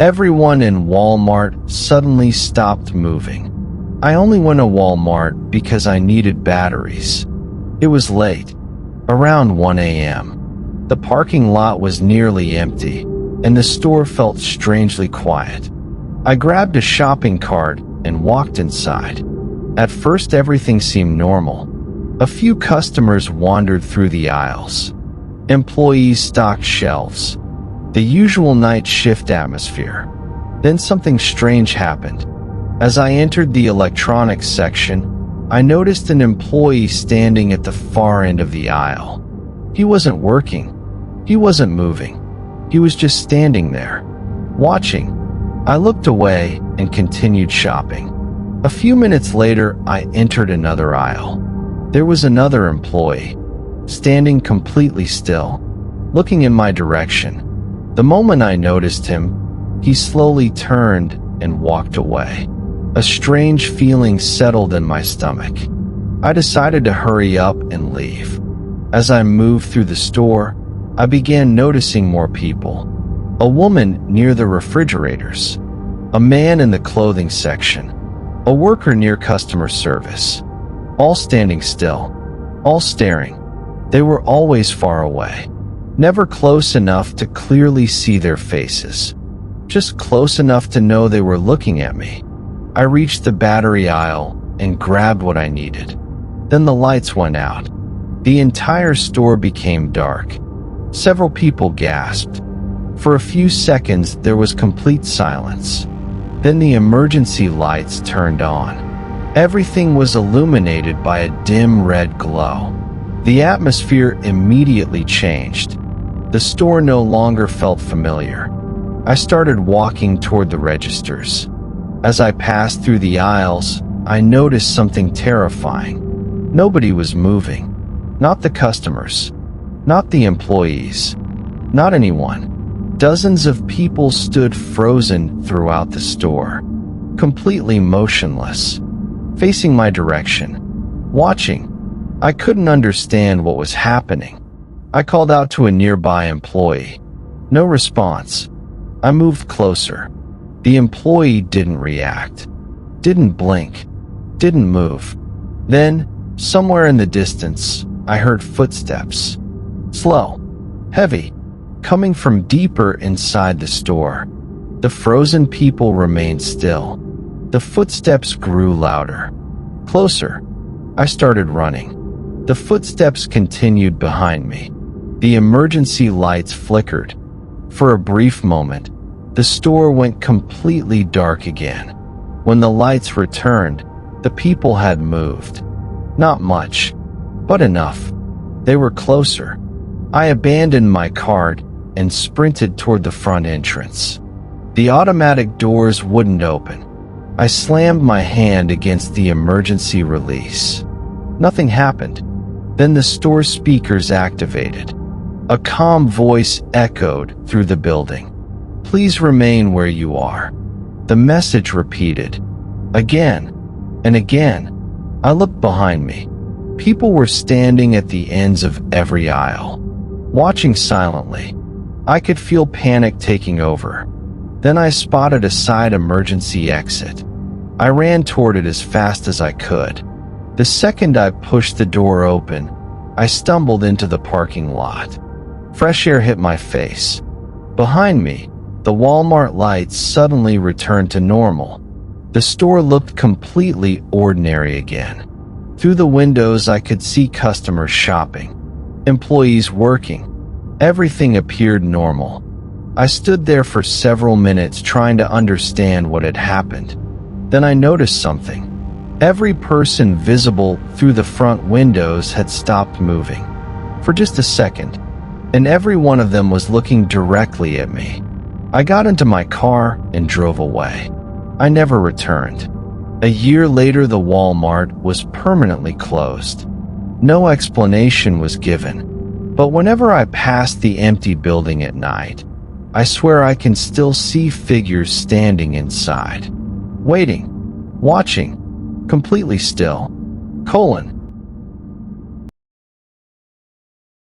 Everyone in Walmart suddenly stopped moving. I only went to Walmart because I needed batteries. It was late, around 1 a.m. The parking lot was nearly empty, and the store felt strangely quiet. I grabbed a shopping cart and walked inside. At first, everything seemed normal. A few customers wandered through the aisles. Employees stocked shelves. The usual night shift atmosphere. Then something strange happened. As I entered the electronics section, I noticed an employee standing at the far end of the aisle. He wasn't working. He wasn't moving. He was just standing there, watching. I looked away and continued shopping. A few minutes later, I entered another aisle. There was another employee, standing completely still, looking in my direction. The moment I noticed him, he slowly turned and walked away. A strange feeling settled in my stomach. I decided to hurry up and leave. As I moved through the store, I began noticing more people. A woman near the refrigerators, a man in the clothing section, a worker near customer service, all standing still, all staring. They were always far away, never close enough to clearly see their faces, just close enough to know they were looking at me. I reached the battery aisle and grabbed what I needed. Then the lights went out. The entire store became dark. Several people gasped. For a few seconds, there was complete silence. Then the emergency lights turned on. Everything was illuminated by a dim red glow. The atmosphere immediately changed. The store no longer felt familiar. I started walking toward the registers. As I passed through the aisles, I noticed something terrifying. Nobody was moving. Not the customers. Not the employees. Not anyone. Dozens of people stood frozen throughout the store, completely motionless, facing my direction, watching. I couldn't understand what was happening. I called out to a nearby employee. No response. I moved closer. The employee didn't react, didn't blink, didn't move. Then, somewhere in the distance, I heard footsteps. Slow, heavy, coming from deeper inside the store. The frozen people remained still. The footsteps grew louder, closer. I started running. The footsteps continued behind me. The emergency lights flickered. For a brief moment, the store went completely dark again. When the lights returned, the people had moved. Not much, but enough. They were closer. I abandoned my cart and sprinted toward the front entrance. The automatic doors wouldn't open. I slammed my hand against the emergency release. Nothing happened. Then the store speakers activated. A calm voice echoed through the building. "Please remain where you are." The message repeated, again and again. I looked behind me. People were standing at the ends of every aisle, watching silently. I could feel panic taking over. Then I spotted a side emergency exit. I ran toward it as fast as I could. The second I pushed the door open, I stumbled into the parking lot. Fresh air hit my face. Behind me, the Walmart lights suddenly returned to normal. The store looked completely ordinary again. Through the windows, I could see customers shopping, employees working. Everything appeared normal. I stood there for several minutes trying to understand what had happened. Then I noticed something. Every person visible through the front windows had stopped moving for just a second, and every one of them was looking directly at me. I got into my car and drove away. I never returned. A year later, the Walmart was permanently closed. No explanation was given. But whenever I pass the empty building at night, I swear I can still see figures standing inside, waiting, watching, completely still.